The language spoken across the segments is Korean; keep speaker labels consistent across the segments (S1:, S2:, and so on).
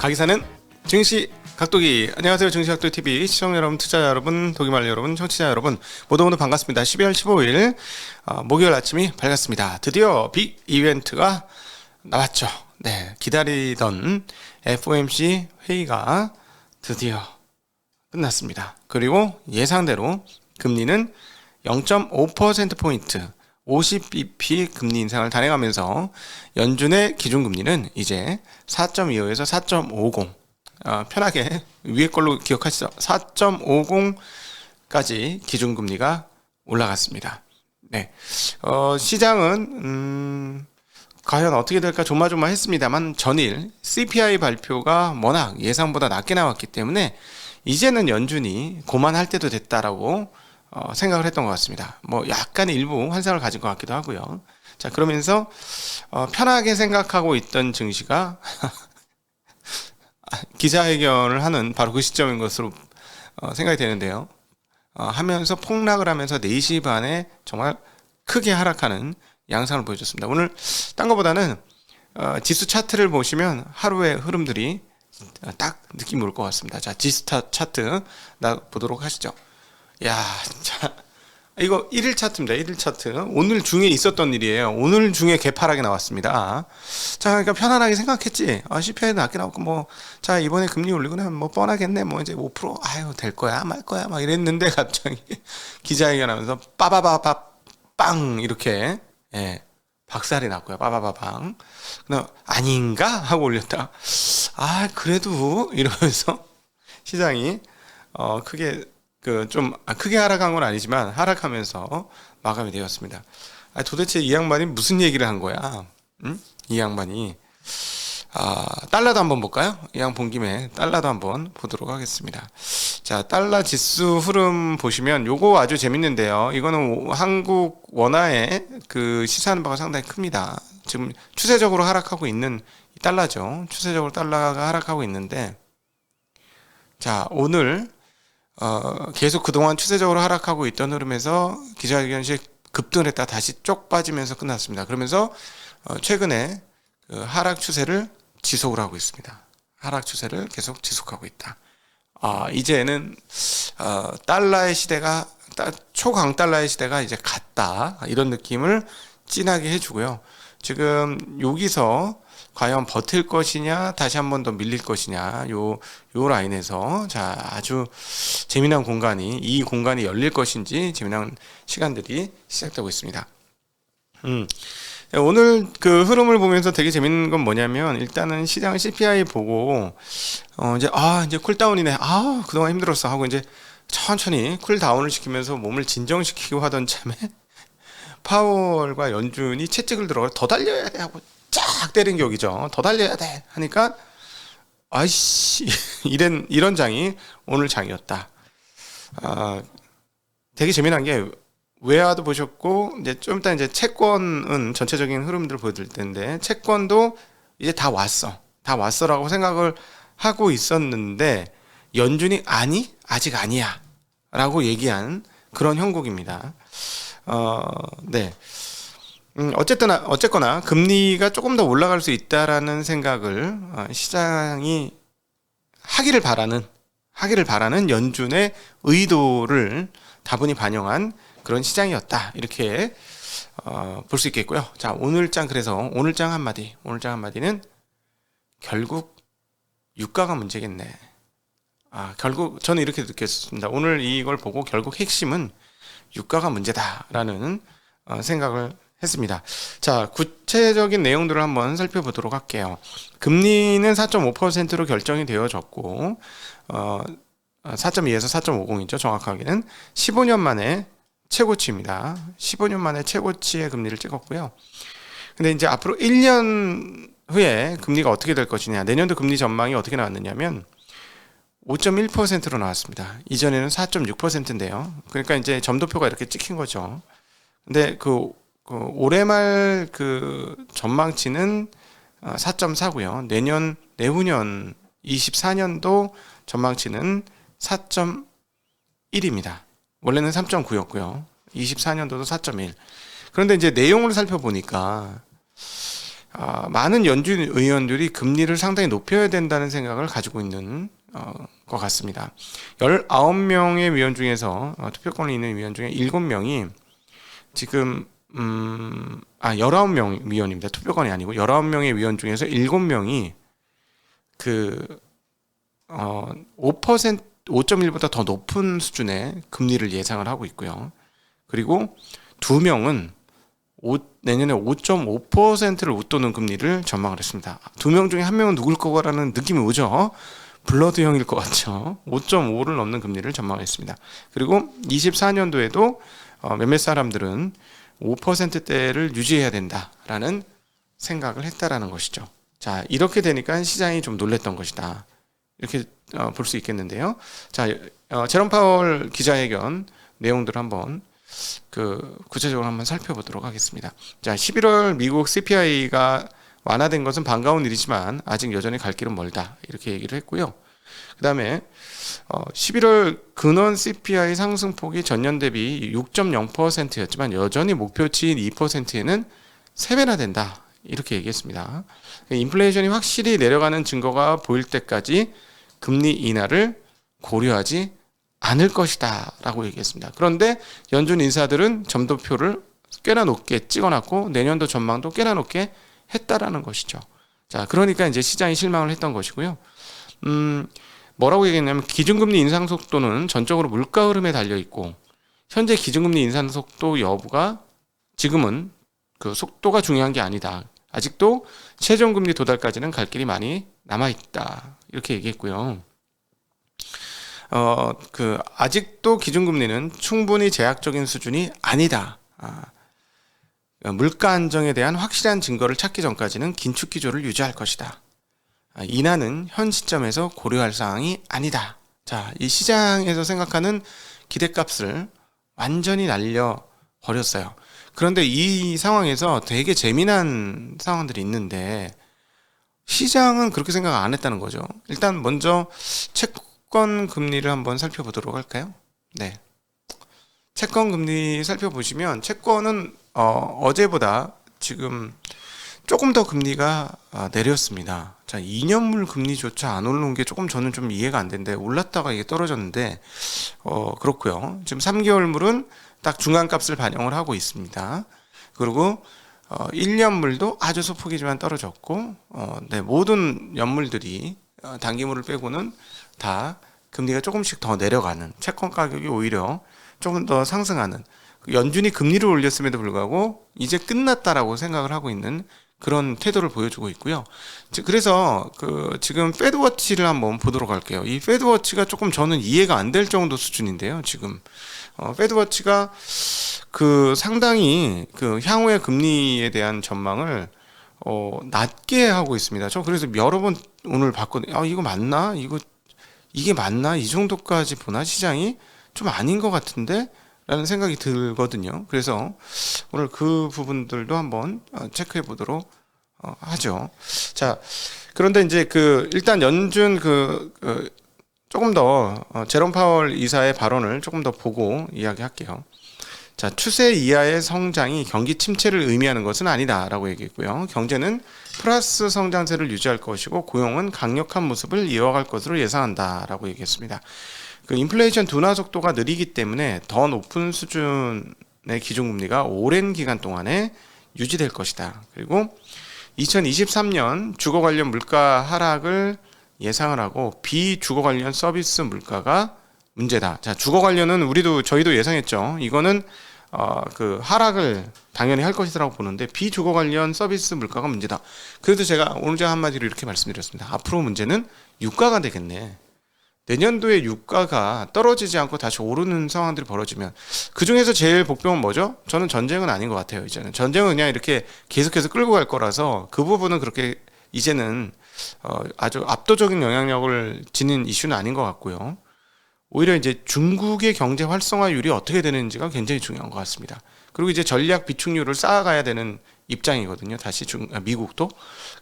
S1: 가기사는 증시 각도기. 안녕하세요. 증시각도기TV 시청자 여러분, 투자자 여러분, 도기말 여러분, 청취자 여러분 모두 반갑습니다. 12월 15일 목요일 아침이 밝았습니다. 드디어 빅 이벤트가 나왔죠. 네, 기다리던 FOMC 회의가 드디어 끝났습니다. 그리고 예상대로 금리는 0.5%포인트 50bp 금리 인상을 단행하면서 연준의 기준금리는 이제 4.25에서 4.50 편하게 위에 걸로 기억하시죠. 4.50까지 기준금리가 올라갔습니다. 네, 시장은 과연 어떻게 될까 조마조마했습니다만 전일 CPI 발표가 워낙 예상보다 낮게 나왔기 때문에 이제는 연준이 고만할 때도 됐다라고 생각을 했던 것 같습니다. 뭐 약간의 일부 환상을 가진 것 같기도 하고요. 자, 그러면서 편하게 생각하고 있던 증시가 기자회견을 하는 바로 그 시점인 것으로 생각이 되는데요. 하면서 폭락을 하면서 4시 반에 정말 크게 하락하는 양상을 보여줬습니다. 오늘 딴 것보다는 지수 차트를 보시면 하루의 흐름들이 딱 느낌이 올 것 같습니다. 자, 지수 차트 보도록 하시죠. 야, 자, 이거 1일 차트입니다. 1일 차트. 오늘 중에 있었던 일이에요. 오늘 중에 개파락이 나왔습니다. 자, 그러니까 편안하게 생각했지. CPI도 낮게 나왔고, 자, 이번에 금리 올리고 나면 뻔하겠네. 이제 5%, 될 거야, 말 거야, 막 이랬는데, 갑자기 기자회견 하면서 빠바바바 빵! 이렇게, 박살이 났고요. 빠바바방. 그냥, 아닌가? 하고 올렸다. 그래도, 이러면서 시장이, 크게, 크게 하락한 건 아니지만 하락하면서 마감이 되었습니다. 도대체 이 양반이 무슨 얘기를 한 거야? 응? 이 양반이 달러도 한번 볼까요? 이왕 본 김에 달러도 한번 보도록 하겠습니다. 자, 달러 지수 흐름 보시면 요거 아주 재밌는데요. 이거는 한국 원화의 그 시세하는 바가 상당히 큽니다. 지금 추세적으로 하락하고 있는 달러죠. 추세적으로 달러가 하락하고 있는데, 자, 오늘 계속 그동안 추세적으로 하락하고 있던 흐름에서 기자회견식 급등을 했다 다시 쪽 빠지면서 끝났습니다. 그러면서 최근에 그 하락 추세를 지속을 하고 있습니다. 하락 추세를 계속 지속하고 있다. 이제는 달러의 시대가 초강달러의 시대가 이제 갔다, 이런 느낌을 진하게 해주고요. 지금 여기서 과연 버틸 것이냐, 다시 한 번 더 밀릴 것이냐, 요 라인에서, 자, 아주 재미난 공간이, 이 공간이 열릴 것인지 재미난 시간들이 시작되고 있습니다. 오늘 그 흐름을 보면서 되게 재밌는 건 뭐냐면, 일단은 시장 CPI 보고, 이제 쿨다운이네. 그동안 힘들었어. 하고 이제 천천히 쿨다운을 시키면서 몸을 진정시키고 하던 참에, 파월과 연준이 채찍을 들어 더 달려야 돼 하고 쫙 때린 격이죠. 더 달려야 돼 하니까 이런 장이 오늘 장이었다. 되게 재미난 게 외화도 보셨고, 이제 좀 이따 이제 채권은 전체적인 흐름들을 보여드릴 텐데, 채권도 이제 다 왔어라고 생각을 하고 있었는데, 연준이 아직 아니야 라고 얘기한 그런 형국입니다. 네. 어쨌거나 금리가 조금 더 올라갈 수 있다라는 생각을 시장이 하기를 바라는 연준의 의도를 다분히 반영한 그런 시장이었다, 이렇게 볼 수 있겠고요. 자, 오늘장 한마디는 결국 유가가 문제겠네. 결국 저는 이렇게 느꼈습니다. 오늘 이걸 보고 결국 핵심은 유가가 문제다라는 생각을 했습니다. 자, 구체적인 내용들을 한번 살펴보도록 할게요. 금리는 4.5%로 결정이 되어졌고, 4.2에서 4.50이죠. 정확하게는 15년 만에 최고치입니다. 15년 만에 최고치의 금리를 찍었고요. 근데 이제 앞으로 1년 후에 금리가 어떻게 될 것이냐, 내년도 금리 전망이 어떻게 나왔느냐면 5.1%로 나왔습니다. 이전에는 4.6%인데요. 그러니까 이제 점도표가 이렇게 찍힌 거죠. 근데 올해 말 전망치는 4.4고요. 내후년 24년도 전망치는 4.1입니다. 원래는 3.9였고요. 24년도도 4.1. 그런데 이제 내용을 살펴보니까 많은 연준 의원들이 금리를 상당히 높여야 된다는 생각을 가지고 있는 것 같습니다. 19명의 위원 중에서 투표권이 있는 위원 중에 7명이 지금 19명 위원입니다. 투표권이 아니고 19명의 위원 중에서 7명이 그 5.1보다 더 높은 수준의 금리를 예상을 하고 있고요. 그리고 2명은 내년에 5.5%를 웃도는 금리를 전망을 했습니다. 2명 중에 1명은 누굴 거라는 느낌이 오죠. 블러드형일 것 같죠. 5.5를 넘는 금리를 전망했습니다. 그리고 24년도에도 몇몇 사람들은 5%대를 유지해야 된다라는 생각을 했다라는 것이죠. 자, 이렇게 되니까 시장이 좀 놀랬던 것이다. 이렇게 볼 수 있겠는데요. 자, 제롬 파월 기자회견 내용들을 한번 구체적으로 한번 살펴보도록 하겠습니다. 자, 11월 미국 CPI가 완화된 것은 반가운 일이지만 아직 여전히 갈 길은 멀다. 이렇게 얘기를 했고요. 그 다음에 11월 근원 CPI 상승폭이 전년 대비 6.0%였지만 여전히 목표치인 2%에는 3배나 된다. 이렇게 얘기했습니다. 인플레이션이 확실히 내려가는 증거가 보일 때까지 금리 인하를 고려하지 않을 것이다 라고 얘기했습니다. 그런데 연준 인사들은 점도표를 꽤나 높게 찍어놨고 내년도 전망도 꽤나 높게 했다라는 것이죠. 자, 그러니까 이제 시장이 실망을 했던 것이고요. 뭐라고 얘기했냐면 기준금리 인상 속도는 전적으로 물가 흐름에 달려 있고 현재 기준금리 인상 속도 여부가 지금은 그 속도가 중요한 게 아니다. 아직도 최종금리 도달까지는 갈 길이 많이 남아있다. 이렇게 얘기했고요. 아직도 기준금리는 충분히 제약적인 수준이 아니다. 물가 안정에 대한 확실한 증거를 찾기 전까지는 긴축 기조를 유지할 것이다. 인하는 현 시점에서 고려할 사항이 아니다. 자, 이 시장에서 생각하는 기대값을 완전히 날려버렸어요. 그런데 이 상황에서 되게 재미난 상황들이 있는데 시장은 그렇게 생각 안 했다는 거죠. 일단 먼저 채권 금리를 한번 살펴보도록 할까요? 네. 채권 금리 살펴보시면 채권은 어제보다 지금 조금 더 금리가 내렸습니다. 자, 2년물 금리조차 안 올라온 게 조금 저는 좀 이해가 안 되는데 올랐다가 이게 떨어졌는데 그렇고요. 지금 3개월물은 딱 중간값을 반영을 하고 있습니다. 그리고 1년물도 아주 소폭이지만 떨어졌고 네, 모든 연물들이 단기물을 빼고는 다 금리가 조금씩 더 내려가는 채권 가격이 오히려 조금 더 상승하는 연준이 금리를 올렸음에도 불구하고 이제 끝났다라고 생각을 하고 있는 그런 태도를 보여주고 있고요. 그래서 지금 패드워치를 한번 보도록 할게요. 이 패드워치가 조금 저는 이해가 안 될 정도 수준인데요. 지금 패드워치가 상당히 향후의 금리에 대한 전망을 낮게 하고 있습니다. 저 그래서 여러 번 오늘 봤거든요. 이거 맞나? 이게 맞나? 이 정도까지 보나 시장이 좀 아닌 것 같은데? 라는 생각이 들거든요. 그래서 오늘 그 부분들도 한번 체크해 보도록 하죠. 자, 그런데 이제 일단 연준 조금 더 제롬 파월 이사의 발언을 조금 더 보고 이야기할게요. 자, 추세 이하의 성장이 경기 침체를 의미하는 것은 아니다라고 얘기했고요. 경제는 플러스 성장세를 유지할 것이고 고용은 강력한 모습을 이어갈 것으로 예상한다라고 얘기했습니다. 인플레이션 둔화 속도가 느리기 때문에 더 높은 수준의 기준금리가 오랜 기간 동안에 유지될 것이다. 그리고 2023년 주거 관련 물가 하락을 예상을 하고 비주거 관련 서비스 물가가 문제다. 자, 주거 관련은 저희도 예상했죠. 이거는 하락을 당연히 할 것이라고 보는데 비주거 관련 서비스 물가가 문제다. 그래도 제가 오늘 한마디로 이렇게 말씀드렸습니다. 앞으로 문제는 유가가 되겠네. 내년도에 유가가 떨어지지 않고 다시 오르는 상황들이 벌어지면 그중에서 제일 복병은 뭐죠? 저는 전쟁은 아닌 것 같아요. 이제는 전쟁은 그냥 이렇게 계속해서 끌고 갈 거라서 그 부분은 그렇게 이제는 아주 압도적인 영향력을 지닌 이슈는 아닌 것 같고요. 오히려 이제 중국의 경제 활성화율이 어떻게 되는지가 굉장히 중요한 것 같습니다. 그리고 이제 전략 비축률을 쌓아가야 되는 입장이거든요. 다시 미국도.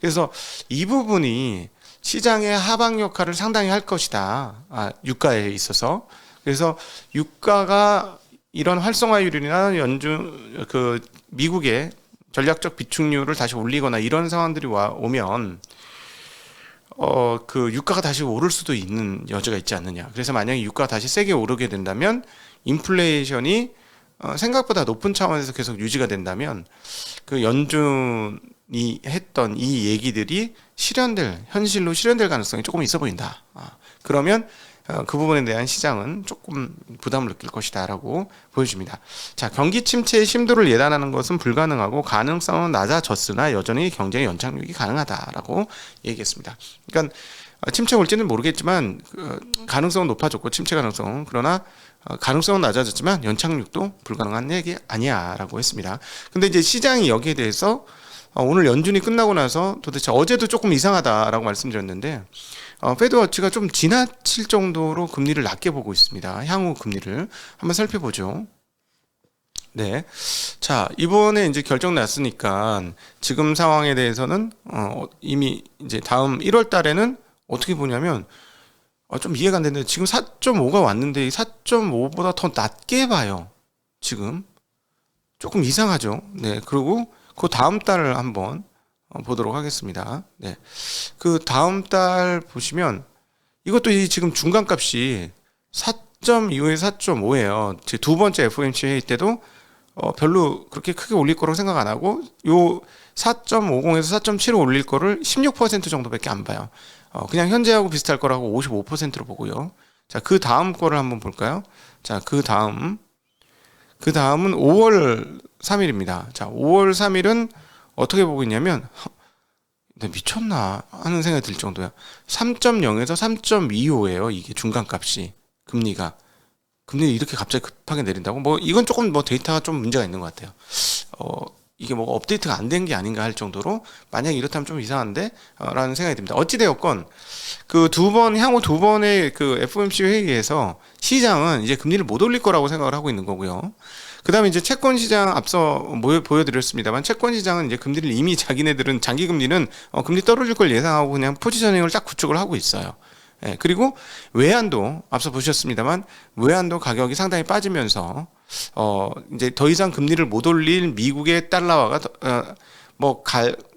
S1: 그래서 이 부분이 시장의 하방 역할을 상당히 할 것이다. 유가에 있어서. 그래서 유가가 이런 활성화율이나 미국의 전략적 비축률을 다시 올리거나 이런 상황들이 오면 그 유가가 다시 오를 수도 있는 여지가 있지 않느냐. 그래서 만약에 유가가 다시 세게 오르게 된다면 인플레이션이 생각보다 높은 차원에서 계속 유지가 된다면 그 연준이 했던 이 얘기들이 현실로 실현될 가능성이 조금 있어 보인다. 그러면 그 부분에 대한 시장은 조금 부담을 느낄 것이다라고 보여집니다. 자, 경기 침체의 심도를 예단하는 것은 불가능하고 가능성은 낮아졌으나 여전히 경제의 연착륙이 가능하다라고 얘기했습니다. 그러니까 침체 올지는 모르겠지만 가능성은 높아졌고 침체 가능성은 그러나 가능성은 낮아졌지만 연착륙도 불가능한 얘기 아니야라고 했습니다. 근데 이제 시장이 여기에 대해서 오늘 연준이 끝나고 나서 도대체 어제도 조금 이상하다라고 말씀드렸는데 페드워치가 좀 지나칠 정도로 금리를 낮게 보고 있습니다. 향후 금리를 한번 살펴보죠. 네. 자, 이번에 이제 결정 났으니까 지금 상황에 대해서는 이미 이제 다음 1월 달에는 어떻게 보냐면 좀 이해가 안 되는데 지금 4.5가 왔는데 4.5보다 더 낮게 봐요. 지금 조금 이상하죠. 네. 그리고 그 다음 달을 한번 보도록 하겠습니다. 네. 그 다음 달 보시면 이것도 지금 중간값이 4.25에서 4.5예요. 제 두 번째 FOMC 회의 때도 별로 그렇게 크게 올릴 거라고 생각 안 하고 요 4.50에서 4.75 올릴 거를 16% 정도밖에 안 봐요. 그냥 현재하고 비슷할 거라고 55%로 보고요. 자, 그 다음 거를 한번 볼까요? 자, 그 다음은 5월 3일입니다. 자, 5월 3일은 어떻게 보고 있냐면 미쳤나 하는 생각이 들 정도야. 3.0에서 3.25예요. 이게 중간값이 금리가 이렇게 갑자기 급하게 내린다고? 뭐 이건 조금 데이터가 좀 문제가 있는 것 같아요. 이게 뭐 업데이트가 안 된 게 아닌가 할 정도로 만약에 이렇다면 좀 이상한데 라는 생각이 듭니다. 어찌되었건 그 향후 두 번의 그 FOMC 회의에서 시장은 이제 금리를 못 올릴 거라고 생각을 하고 있는 거고요. 그 다음에 이제 채권 시장 앞서 보여드렸습니다만 채권 시장은 이제 금리를 이미 자기네들은 장기 금리는 금리 떨어질 걸 예상하고 그냥 포지셔닝을 딱 구축을 하고 있어요. 예, 그리고 외환도 앞서 보셨습니다만 외환도 가격이 상당히 빠지면서 이제 더 이상 금리를 못 올릴 미국의 달러화가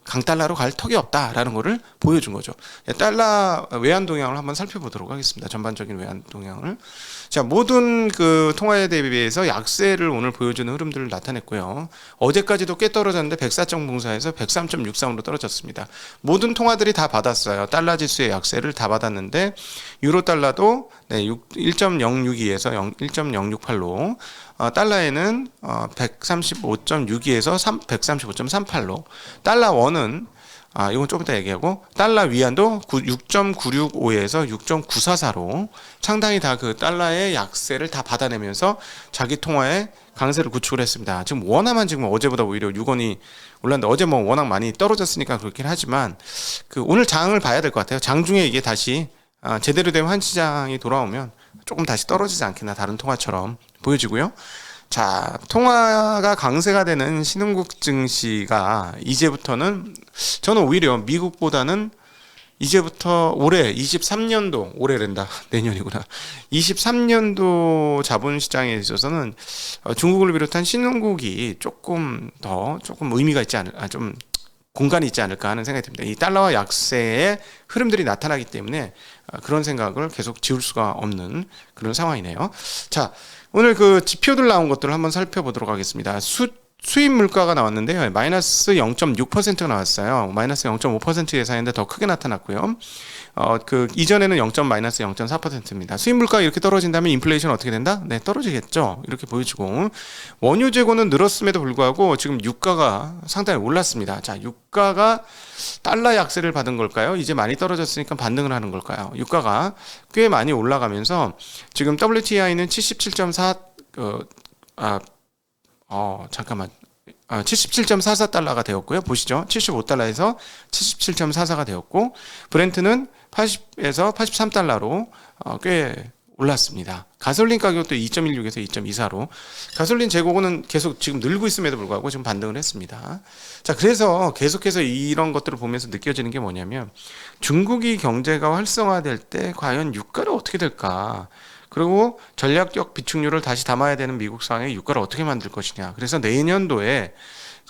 S1: 강달러로 갈 턱이 없다라는 것을 보여준 거죠. 달러 외환 동향을 한번 살펴보도록 하겠습니다. 전반적인 외환 동향을. 자, 모든 그 통화에 대비해서 약세를 오늘 보여주는 흐름들을 나타냈고요. 어제까지도 꽤 떨어졌는데 104.04에서 103.63으로 떨어졌습니다. 모든 통화들이 다 받았어요. 달러 지수의 약세를 다 받았는데 유로 달러도 1.062에서 1.068로 달러에는 135.62에서 135.38로 달러 원은 이건 조금 이따 얘기하고 달러 위안도 6.965에서 6.944로 상당히 다 그 달러의 약세를 다 받아내면서 자기 통화에 강세를 구축을 했습니다. 지금 원화만 지금 어제보다 오히려 6원이 올랐는데 어제 뭐 워낙 많이 떨어졌으니까 그렇긴 하지만 그 오늘 장을 봐야 될 것 같아요. 장중에 이게 다시 제대로 된 환시장이 돌아오면 조금 다시 떨어지지 않겠나 다른 통화처럼 보여지고요. 자, 통화가 강세가 되는 신흥국 증시가 이제부터는 저는 오히려 미국보다는 이제부터 올해 23년도 올해랜다 내년이구나 23년도 자본시장에 있어서는 중국을 비롯한 신흥국이 조금 의미가 있지 좀 공간이 있지 않을까 하는 생각이 듭니다. 이 달러와 약세의 흐름들이 나타나기 때문에 그런 생각을 계속 지울 수가 없는 그런 상황이네요. 자, 오늘 그 지표들 나온 것들을 한번 살펴보도록 하겠습니다. 수입 물가가 나왔는데요. 마이너스 0.6%가 나왔어요. 마이너스 0.5% 예상인데 더 크게 나타났고요. 그 이전에는 마이너스 0.4%입니다. 수입 물가가 이렇게 떨어진다면 인플레이션 어떻게 된다? 네, 떨어지겠죠. 이렇게 보여지고 원유 재고는 늘었음에도 불구하고 지금 유가가 상당히 올랐습니다. 자, 유가가 달러 약세를 받은 걸까요? 이제 많이 떨어졌으니까 반등을 하는 걸까요? 유가가 꽤 많이 올라가면서 지금 WTI는 77.4 잠깐만. 77.44달러가 되었고요. 보시죠. 75달러에서 77.44가 되었고 브렌트는 80에서 83달러로 꽤 올랐습니다. 가솔린 가격도 2.16에서 2.24로 가솔린 재고는 계속 지금 늘고 있음에도 불구하고 지금 반등을 했습니다. 자, 그래서 계속해서 이런 것들을 보면서 느껴지는 게 뭐냐면 중국이 경제가 활성화될 때 과연 유가는 어떻게 될까? 그리고 전략적 비축률을 다시 담아야 되는 미국 상황의 유가를 어떻게 만들 것이냐. 그래서 내년도에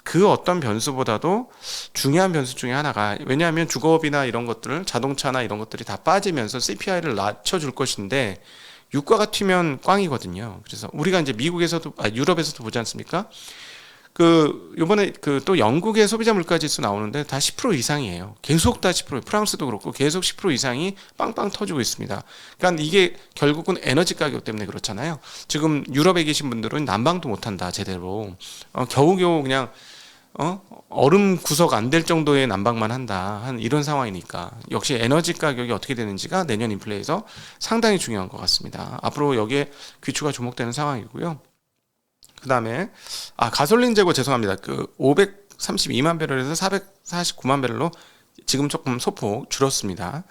S1: 그 어떤 변수보다도 중요한 변수 중에 하나가, 왜냐하면 주거비나 이런 것들을, 자동차나 이런 것들이 다 빠지면서 CPI를 낮춰줄 것인데 유가가 튀면 꽝이거든요. 그래서 우리가 이제 미국에서도, 유럽에서도 보지 않습니까? 요번에 또 영국의 소비자 물가 지수 나오는데 다 10% 이상이에요. 계속 다 10%, 프랑스도 그렇고 계속 10% 이상이 빵빵 터지고 있습니다. 그러니까 이게 결국은 에너지 가격 때문에 그렇잖아요. 지금 유럽에 계신 분들은 난방도 못 한다, 제대로. 겨우겨우 그냥, 얼음 구석 안 될 정도의 난방만 한다, 한 이런 상황이니까 역시 에너지 가격이 어떻게 되는지가 내년 인플레에서 상당히 중요한 것 같습니다. 앞으로 여기에 귀추가 주목되는 상황이고요. 그 다음에 가솔린 재고, 죄송합니다. 532만 배럴에서 449만 배럴로 지금 조금 소폭 줄었습니다.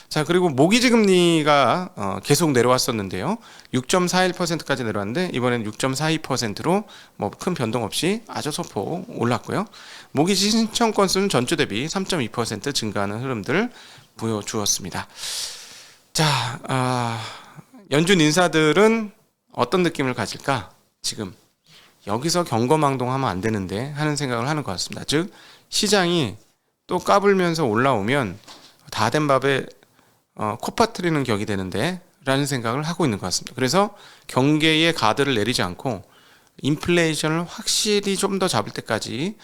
S1: 자, 그리고 모기지 금리가 계속 내려왔었는데요. 6.41%까지 내려왔는데 이번엔 6.42%로 뭐 큰 변동 없이 아주 소폭 올랐고요. 모기지 신청 건수는 전주 대비 3.2% 증가하는 흐름들 보여주었습니다. 자, 연준 인사들은 어떤 느낌을 가질까? 지금 여기서 경거망동하면 안 되는데 하는 생각을 하는 것 같습니다. 즉, 시장이 또 까불면서 올라오면 다 된 밥에 코 빠뜨리는 격이 되는데 라는 생각을 하고 있는 것 같습니다. 그래서 경계의 가드를 내리지 않고 인플레이션을 확실히 좀 더 잡을 때까지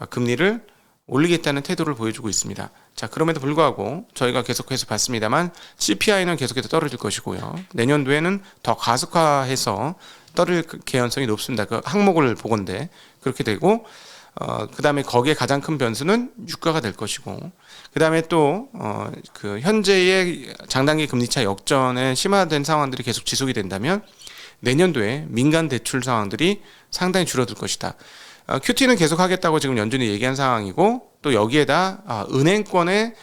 S1: 금리를 올리겠다는 태도를 보여주고 있습니다. 자, 그럼에도 불구하고 저희가 계속해서 봤습니다만 CPI는 계속해서 떨어질 것이고요. 내년도에는 더 가속화해서 떨어질 개연성이 높습니다. 그 항목을 보건대 그렇게 되고, 그 다음에 거기에 가장 큰 변수는 유가가 될 것이고, 그 다음에 또 현재의 장단기 금리차 역전에 심화된 상황들이 계속 지속이 된다면 내년도에 민간 대출 상황들이 상당히 줄어들 것이다. QT는 계속 하겠다고 지금 연준이 얘기한 상황이고, 또 여기에다 은행권의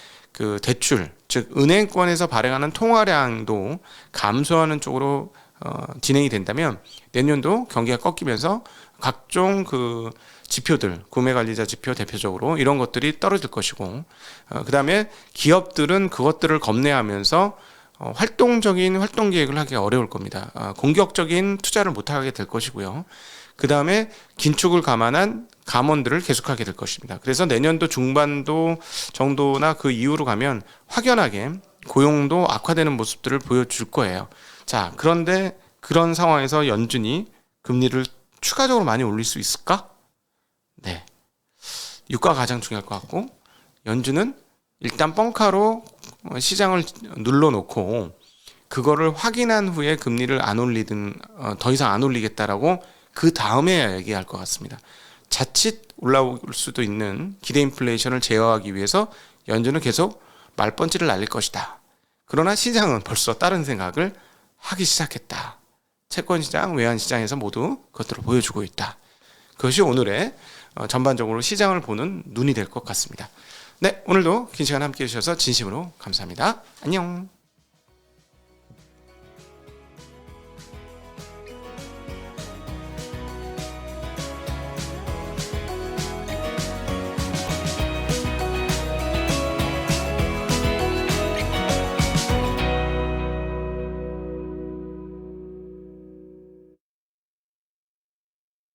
S1: 대출, 즉 은행권에서 발행하는 통화량도 감소하는 쪽으로 진행이 된다면 내년도 경기가 꺾이면서 각종 지표들, 구매관리자 지표 대표적으로 이런 것들이 떨어질 것이고, 그 다음에 기업들은 그것들을 겁내하면서 활동적인 활동 계획을 하기가 어려울 겁니다. 공격적인 투자를 못하게 될 것이고요. 그 다음에 긴축을 감안한 감원들을 계속하게 될 것입니다. 그래서 내년도 중반도 정도나 그 이후로 가면 확연하게 고용도 악화되는 모습들을 보여줄 거예요. 자, 그런데 그런 상황에서 연준이 금리를 추가적으로 많이 올릴 수 있을까? 네. 유가가 가장 중요할 것 같고, 연준은 일단 뻥카로 시장을 눌러놓고 그거를 확인한 후에 금리를 안 올리든 더 이상 안 올리겠다라고 그 다음에 얘기할 것 같습니다. 자칫 올라올 수도 있는 기대 인플레이션을 제어하기 위해서 연준은 계속 말번지를 날릴 것이다. 그러나 시장은 벌써 다른 생각을 하기 시작했다. 채권시장, 외환시장에서 모두 그것들을 보여주고 있다. 그것이 오늘의 전반적으로 시장을 보는 눈이 될 것 같습니다. 네, 오늘도 긴 시간 함께 해주셔서 진심으로 감사합니다. 안녕.